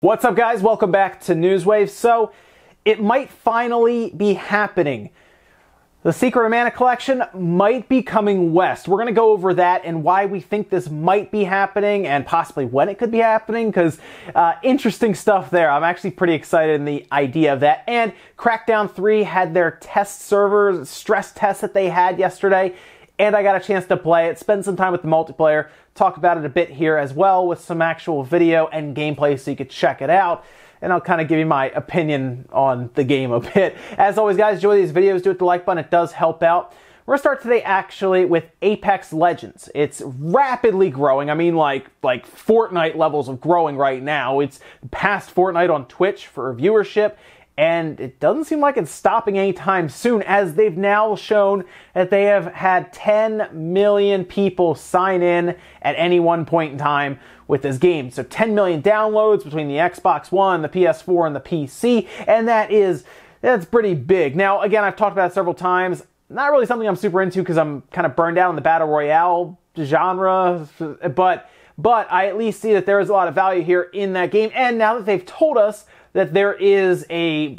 What's up, guys? Welcome back to Newswave. So, it might finally be happening. The Secret of Mana collection might be coming west. We're going to go over that and why we think this might be happening and possibly when it could be happening, because interesting stuff there. I'm actually pretty excited in the idea of that. And Crackdown 3 had their test servers, stress tests that they had yesterday, and I got a chance to play it, spend some time with the multiplayer, talk about it a bit here as well with some actual video and gameplay so you could check it out. And I'll kind of give you my opinion on the game a bit. As always, guys, enjoy these videos. Do hit the like button. It does help out. We're going to start today, actually, with Apex Legends. It's rapidly growing. I mean, like Fortnite levels of growing right now. It's past Fortnite on Twitch for viewership. And it doesn't seem like it's stopping anytime soon, as they've now shown that they have had 10 million people sign in at any one point in time with this game. So 10 million downloads between the Xbox One, the PS4, and the PC, and that's pretty big. Now, again, I've talked about it several times. Not really something I'm super into because I'm kind of burned out on the Battle Royale genre, but I at least see that there is a lot of value here in that game. And now that they've told us that there is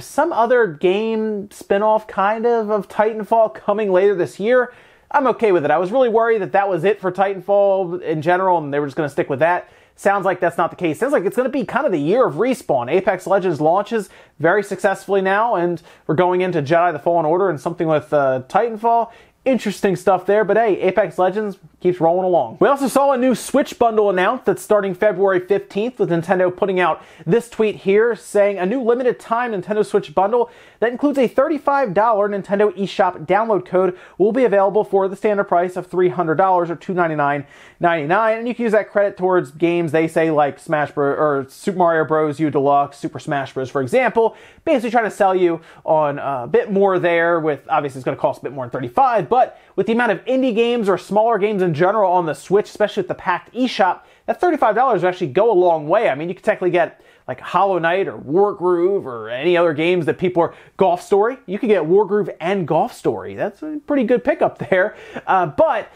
some other game spin-off kind of Titanfall coming later this year, I'm okay with it. I was really worried that that was it for Titanfall in general and they were just going to stick with that. Sounds like that's not the case. Sounds like it's going to be kind of the year of Respawn. Apex Legends launches very successfully now, and we're going into Jedi: The Fallen Order and something with Titanfall. Interesting stuff there, but hey, Apex Legends keeps rolling along. We also saw a new Switch bundle announced that's starting February 15th, with Nintendo putting out this tweet here saying a new limited time Nintendo Switch bundle that includes a $35 Nintendo eShop download code will be available for the standard price of $300 or $299.99, and you can use that credit towards games they say like Smash Bros. Or Super Mario Bros. U Deluxe, Super Smash Bros. For example, basically trying to sell you on a bit more there. With obviously it's going to cost a bit more than $35, but with the amount of indie games or smaller games in general on the Switch, especially with the packed eShop, that $35 would actually go a long way. I mean, you could technically get like Hollow Knight or Wargroove or any other games that people are... Golf Story. You could get Wargroove and Golf Story. That's a pretty good pickup there. But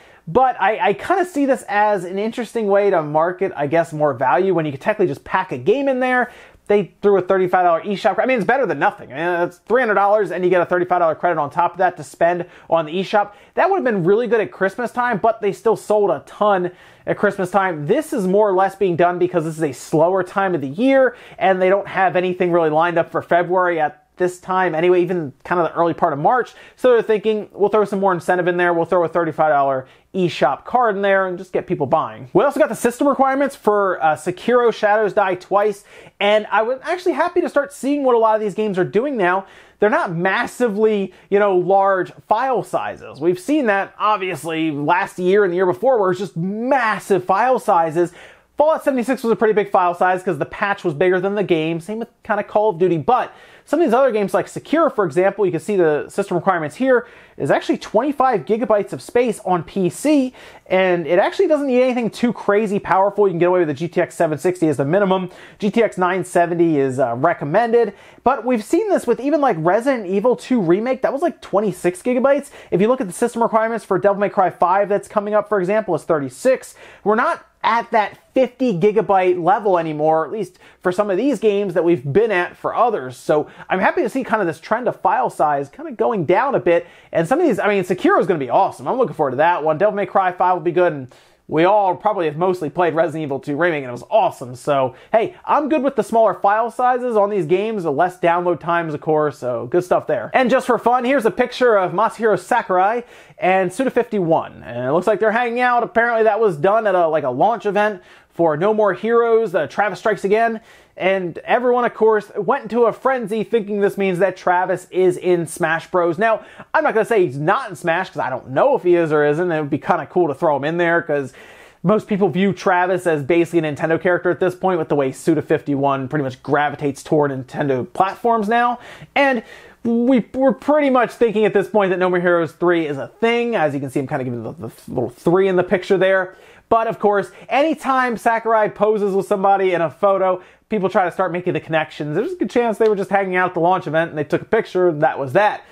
I kind of see this as an interesting way to market, I guess, more value when you could technically just pack a game in there. They threw a $35 eShop. I mean, it's better than nothing. I mean, it's $300 and you get a $35 credit on top of that to spend on the eShop. That would have been really good at Christmas time, but they still sold a ton at Christmas time. This is more or less being done because this is a slower time of the year and they don't have anything really lined up for February at this time anyway, even kind of the early part of March. So they're thinking, we'll throw some more incentive in there. We'll throw a $35 eShop card in there and just get people buying. We also got the system requirements for Sekiro Shadows Die Twice, and I was actually happy to start seeing what a lot of these games are doing now. They're not massively, large file sizes. We've seen that, obviously, last year and the year before, where it's just massive file sizes. Fallout 76 was a pretty big file size because the patch was bigger than the game. Same with kind of Call of Duty, but some of these other games like Sekiro, for example, you can see the system requirements here, is actually 25 gigabytes of space on PC, and it actually doesn't need anything too crazy powerful. You can get away with the GTX 760 as the minimum. GTX 970 is recommended, but we've seen this with even like Resident Evil 2 Remake. That was like 26 gigabytes. If you look at the system requirements for Devil May Cry 5 that's coming up, for example, is 36. We're not at that 50 gigabyte level anymore, at least for some of these games that we've been at for others. So I'm happy to see kind of this trend of file size kind of going down a bit. And some of these, I mean, Sekiro is going to be awesome. I'm looking forward to that one. Devil May Cry 5 will be good, and we all probably have mostly played Resident Evil 2 Remake, and it was awesome. So, hey, I'm good with the smaller file sizes on these games, the less download times, of course, so good stuff there. And just for fun, here's a picture of Masahiro Sakurai and Suda51. And it looks like they're hanging out. Apparently that was done at a launch event for No More Heroes, Travis Strikes Again. And everyone, of course, went into a frenzy thinking this means that Travis is in Smash Bros. Now, I'm not going to say he's not in Smash because I don't know if he is or isn't. It would be kind of cool to throw him in there because most people view Travis as basically a Nintendo character at this point with the way Suda51 pretty much gravitates toward Nintendo platforms now. And we're pretty much thinking at this point that No More Heroes 3 is a thing. As you can see, I'm kind of giving the little 3 in the picture there. But of course, anytime Sakurai poses with somebody in a photo, people try to start making the connections. There's a good chance they were just hanging out at the launch event and they took a picture and that was that.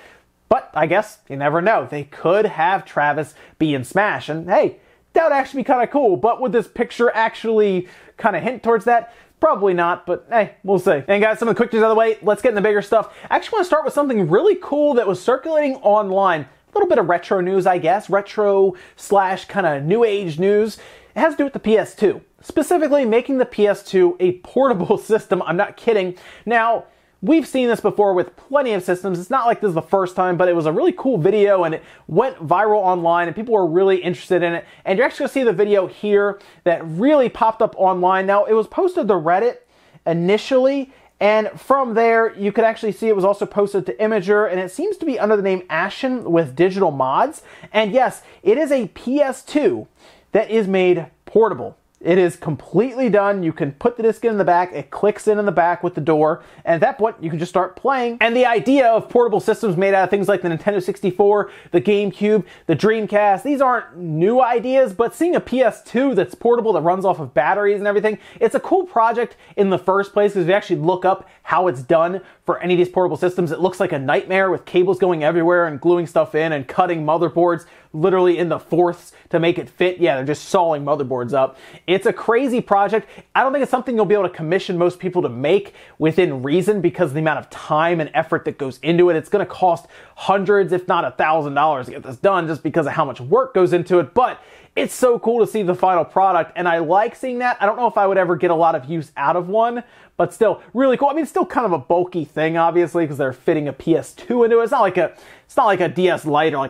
But I guess you never know. They could have Travis be in Smash, and hey, that would actually be kind of cool. But would this picture actually kind of hint towards that? Probably not, but hey, we'll see. And guys, some of the quick news out of the way, let's get into bigger stuff. I actually want to start with something really cool that was circulating online. A little bit of retro news, I guess. Retro / kind of new age news. It has to do with the PS2. Specifically, making the PS2 a portable system. I'm not kidding. Now, we've seen this before with plenty of systems. It's not like this is the first time, but it was a really cool video and it went viral online and people were really interested in it. And you're actually going to see the video here that really popped up online. Now, it was posted to Reddit initially, and from there, you could actually see it was also posted to Imager, and it seems to be under the name Ashen with Digital Mods. And yes, it is a PS2 that is made portable. It is completely done. You can put the disc in the back. It clicks in the back with the door. And at that point, you can just start playing. And the idea of portable systems made out of things like the Nintendo 64, the GameCube, the Dreamcast, these aren't new ideas, but seeing a PS2 that's portable, that runs off of batteries and everything, it's a cool project in the first place, because if you actually look up how it's done for any of these portable systems, it looks like a nightmare with cables going everywhere and gluing stuff in and cutting motherboards literally in the fourths to make it fit. Yeah, they're just sawing motherboards up. It's a crazy project. I don't think it's something you'll be able to commission most people to make within reason because of the amount of time and effort that goes into it. It's going to cost hundreds, if not $1,000 to get this done just because of how much work goes into it. But it's so cool to see the final product, and I like seeing that. I don't know if I would ever get a lot of use out of one, but still really cool. I mean, it's still kind of a bulky thing, obviously, because they're fitting a PS2 into it. It's not like a DS Lite or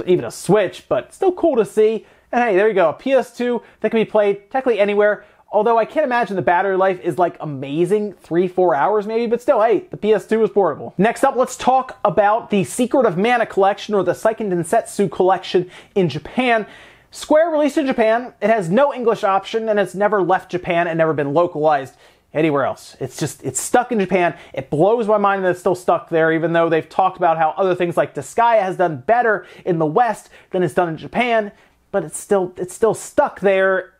even a Switch, but still cool to see. And hey, there you go, a PS2 that can be played technically anywhere. Although I can't imagine the battery life is like amazing, 3-4 hours maybe, but still, hey, the PS2 is portable. Next up, let's talk about the Secret of Mana collection, or the Seiken Densetsu collection in Japan. Square released in Japan. It has no English option, and it's never left Japan and never been localized anywhere else. It's stuck in Japan. It blows my mind that it's still stuck there, even though they've talked about how other things like Disgaea has done better in the West than it's done in Japan, but it's still stuck there.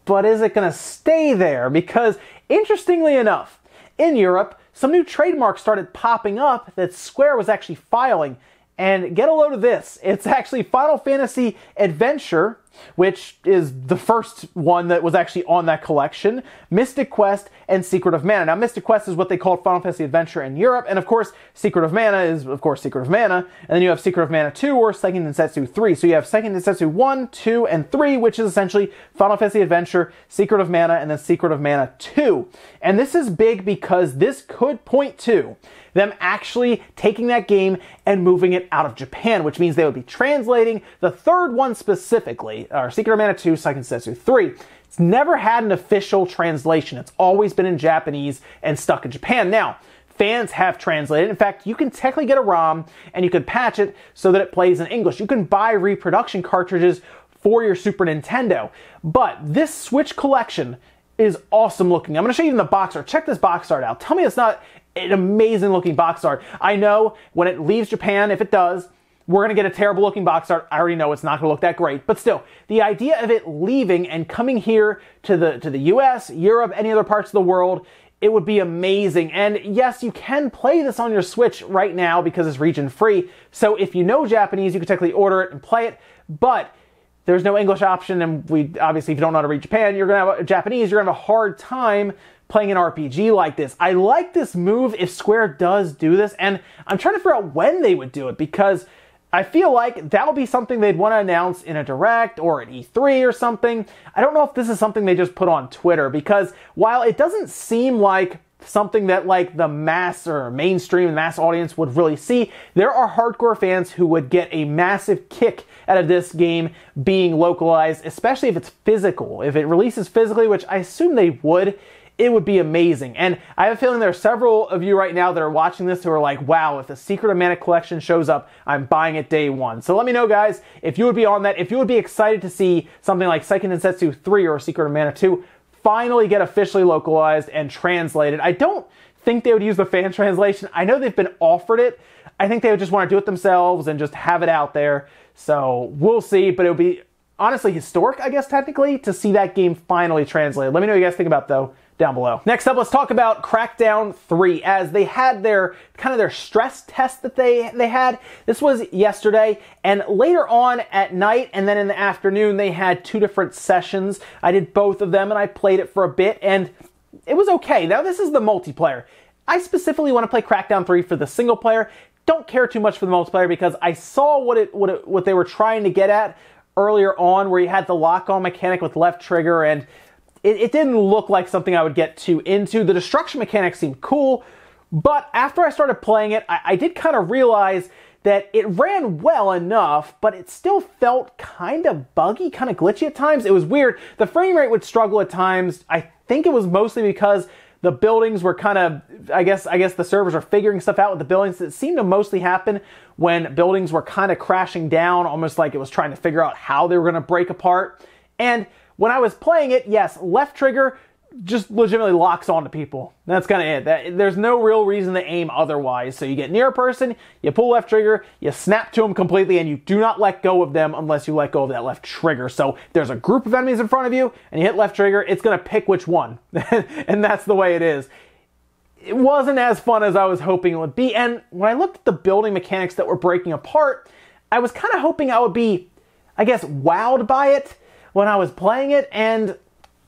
But is it going to stay there? Because interestingly enough, in Europe, some new trademarks started popping up that Square was actually filing. And get a load of this. It's actually Final Fantasy Adventure, which is the first one that was actually on that collection, Mystic Quest, and Secret of Mana. Now, Mystic Quest is what they called Final Fantasy Adventure in Europe, and of course, Secret of Mana is, of course, Secret of Mana, and then you have Secret of Mana 2 or Seiken Densetsu 3. So you have Seiken Densetsu 1, 2, and 3, which is essentially Final Fantasy Adventure, Secret of Mana, and then Secret of Mana 2. And this is big because this could point to them actually taking that game and moving it out of Japan, which means they would be translating the third one specifically, or Secret of Mana 2, Seiken Densetsu 3. It's never had an official translation. It's always been in Japanese and stuck in Japan. Now, fans have translated. In fact, you can technically get a ROM and you can patch it so that it plays in English. You can buy reproduction cartridges for your Super Nintendo. But this Switch collection is awesome looking. I'm going to show you in the box art. Check this box art out. Tell me it's not an amazing looking box art. I know when it leaves Japan, if it does, we're going to get a terrible looking box art. I already know it's not going to look that great. But still, the idea of it leaving and coming here to the US, Europe, any other parts of the world, it would be amazing. And yes, you can play this on your Switch right now because it's region free. So if you know Japanese, you can technically order it and play it. But there's no English option, and obviously, if you don't know how to read Japan, you're going to have Japanese, you're going to have a hard time playing an RPG like this. I like this move if Square does do this, and I'm trying to figure out when they would do it, because I feel like that'll be something they'd want to announce in a Direct or at E3 or something. I don't know if this is something they just put on Twitter, because while it doesn't seem like something that like the mass or mainstream mass audience would really see, there are hardcore fans who would get a massive kick out of this game being localized, especially if it's physical. If it releases physically, which I assume they would, it would be amazing. And I have a feeling there are several of you right now that are watching this who are like, wow, if the Secret of Mana collection shows up, I'm buying it day one. So let me know, guys, if you would be on that, if you would be excited to see something like Seiken Densetsu 3 or Secret of Mana 2 finally get officially localized and translated. I don't think they would use the fan translation. I know they've been offered it. I think they would just want to do it themselves and just have it out there. So we'll see, but it would be honestly historic, I guess, technically, to see that game finally translated. Let me know what you guys think about, though, down below. Next up, let's talk about Crackdown 3, as they had their stress test that they had. This was yesterday, and later on at night and then in the afternoon, they had two different sessions. I did both of them, and I played it for a bit, and it was okay. Now, this is the multiplayer. I specifically want to play Crackdown 3 for the single player. Don't care too much for the multiplayer because I saw what they were trying to get at earlier on, where you had the lock-on mechanic with left trigger, and it didn't look like something I would get too into. The destruction mechanic seemed cool, but after I started playing it, I did kind of realize that it ran well enough, but it still felt kind of buggy, kind of glitchy at times. It was weird. The frame rate would struggle at times. I think it was mostly because the buildings were kind of, I guess the servers are figuring stuff out with the buildings. It seemed to mostly happen when buildings were kind of crashing down, almost like it was trying to figure out how they were going to break apart. And when I was playing it, yes, left trigger just legitimately locks onto people. That's kind of it. There's no real reason to aim otherwise. So you get near a person, you pull left trigger, you snap to them completely, and you do not let go of them unless you let go of that left trigger. So if there's a group of enemies in front of you and you hit left trigger, it's going to pick which one. And that's the way it is. It wasn't as fun as I was hoping it would be. And when I looked at the building mechanics that were breaking apart, I was kind of hoping I would be, I guess, wowed by it when I was playing it, and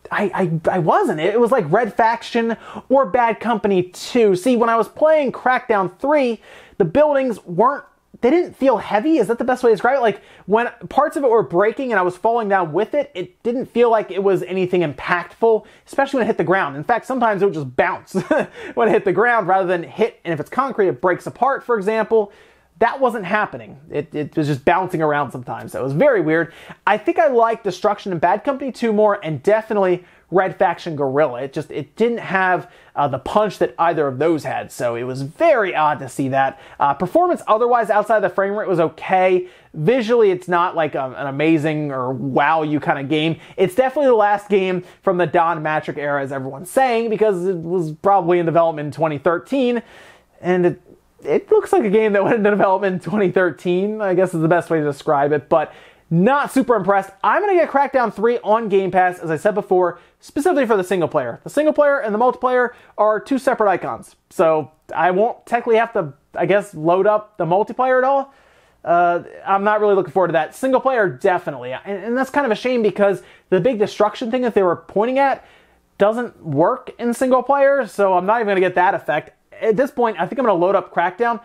I wasn't. It was like Red Faction or Bad Company 2. See, when I was playing Crackdown 3, the buildings they didn't feel heavy. Is that the best way to describe it? Like, when parts of it were breaking and I was falling down with it, it didn't feel like it was anything impactful, especially when it hit the ground. In fact, sometimes it would just bounce when it hit the ground rather than hit, and if it's concrete, it breaks apart, for example. That wasn't happening. It was just bouncing around sometimes. That was very weird. I think I liked Destruction and Bad Company 2 more, and definitely Red Faction Guerrilla. It didn't have the punch that either of those had, so it was very odd to see that. Performance otherwise outside the frame rate was okay. Visually, it's not like an amazing or wow you kind of game. It's definitely the last game from the Don Matrick era, as everyone's saying, because it was probably in development in 2013, and it looks like a game that went into development in 2013, I guess is the best way to describe it, but not super impressed. I'm going to get Crackdown 3 on Game Pass, as I said before, specifically for the single player. The single player and the multiplayer are two separate icons, so I won't technically have to, I guess, load up the multiplayer at all. I'm not really looking forward to that. Single player, definitely, and that's kind of a shame because the big destruction thing that they were pointing at doesn't work in single player, so I'm not even going to get that effect. At this point, I think I'm going to load up Crackdown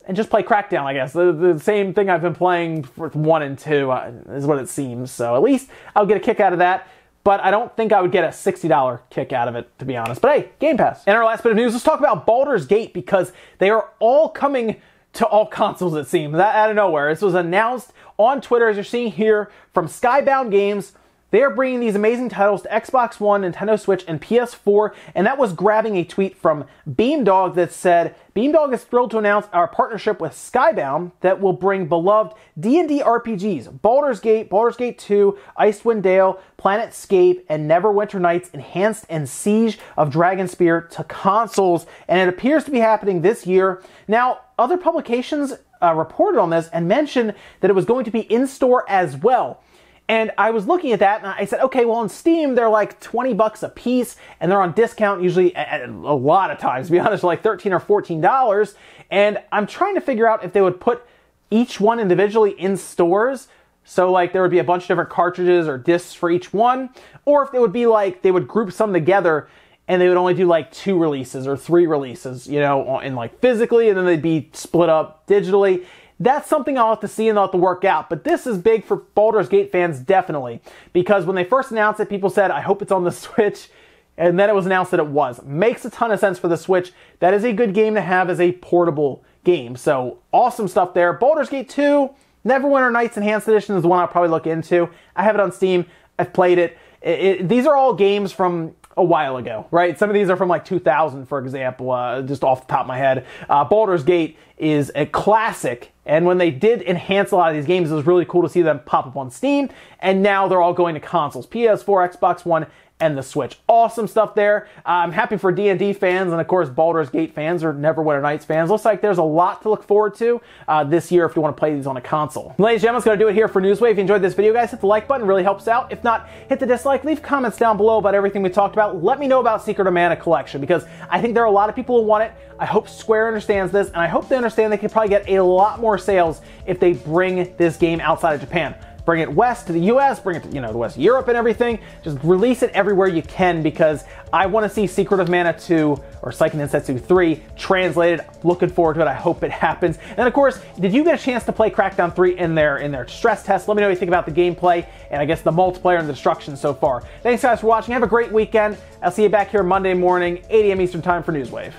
and just play Crackdown, I guess. The same thing I've been playing for 1 and 2 is what it seems. So at least I'll get a kick out of that. But I don't think I would get a $60 kick out of it, to be honest. But hey, Game Pass. In our last bit of news, let's talk about Baldurs Gate, because they are all coming to all consoles, it seems, out of nowhere. This was announced on Twitter, as you're seeing here, from Skybound Games. They are bringing these amazing titles to Xbox One, Nintendo Switch, and PS4, and that was grabbing a tweet from Beamdog that said, Beamdog is thrilled to announce our partnership with Skybound that will bring beloved D&D RPGs, Baldur's Gate, Baldur's Gate 2, Icewind Dale, Planetscape, and Neverwinter Nights Enhanced and Siege of Dragonspear to consoles, and it appears to be happening this year. Now, other publications reported on this and mentioned that it was going to be in-store as well. And I was looking at that and I said, okay, well on Steam, they're like 20 bucks a piece and they're on discount usually a lot of times, to be honest, like $13 or $14. And I'm trying to figure out if they would put each one individually in stores. So like there would be a bunch of different cartridges or discs for each one, or if they would be like, they would group some together and they would only do like 2 releases or 3 releases, you know, in like physically, and then they'd be split up digitally. That's something I'll have to see and I'll have to work out. But this is big for Baldur's Gate fans, definitely. Because when they first announced it, people said, I hope it's on the Switch. And then it was announced that it was. Makes a ton of sense for the Switch. That is a good game to have as a portable game. So, awesome stuff there. Baldur's Gate 2, Neverwinter Nights Enhanced Edition is the one I'll probably look into. I have it on Steam. I've played it. These are all games from a while ago, right? Some of these are from like 2000, for example, just off the top of my head. Baldur's Gate is a classic, and when they did enhance a lot of these games, it was really cool to see them pop up on Steam, and now they're all going to consoles, PS4, Xbox One, and the Switch. Awesome stuff there. I'm happy for D&D fans and, of course, Baldur's Gate fans or Neverwinter Nights fans. Looks like there's a lot to look forward to this year if you want to play these on a console. Ladies and gentlemen, that's going to do it here for Newswave. If you enjoyed this video, guys, hit the like button. It really helps out. If not, hit the dislike. Leave comments down below about everything we talked about. Let me know about Secret of Mana Collection, because I think there are a lot of people who want it. I hope Square understands this, and I hope they understand they could probably get a lot more sales if they bring this game outside of Japan. bring it west to the US, bring it to, the West Europe and everything. Just release it everywhere you can, because I want to see Secret of Mana 2 or Seiken Densetsu 3 translated. Looking forward to it. I hope it happens. And of course, did you get a chance to play Crackdown 3 in their stress test? Let me know what you think about the gameplay and I guess the multiplayer and the destruction so far. Thanks guys for watching. Have a great weekend. I'll see you back here Monday morning, 8 a.m. Eastern Time for Newswave.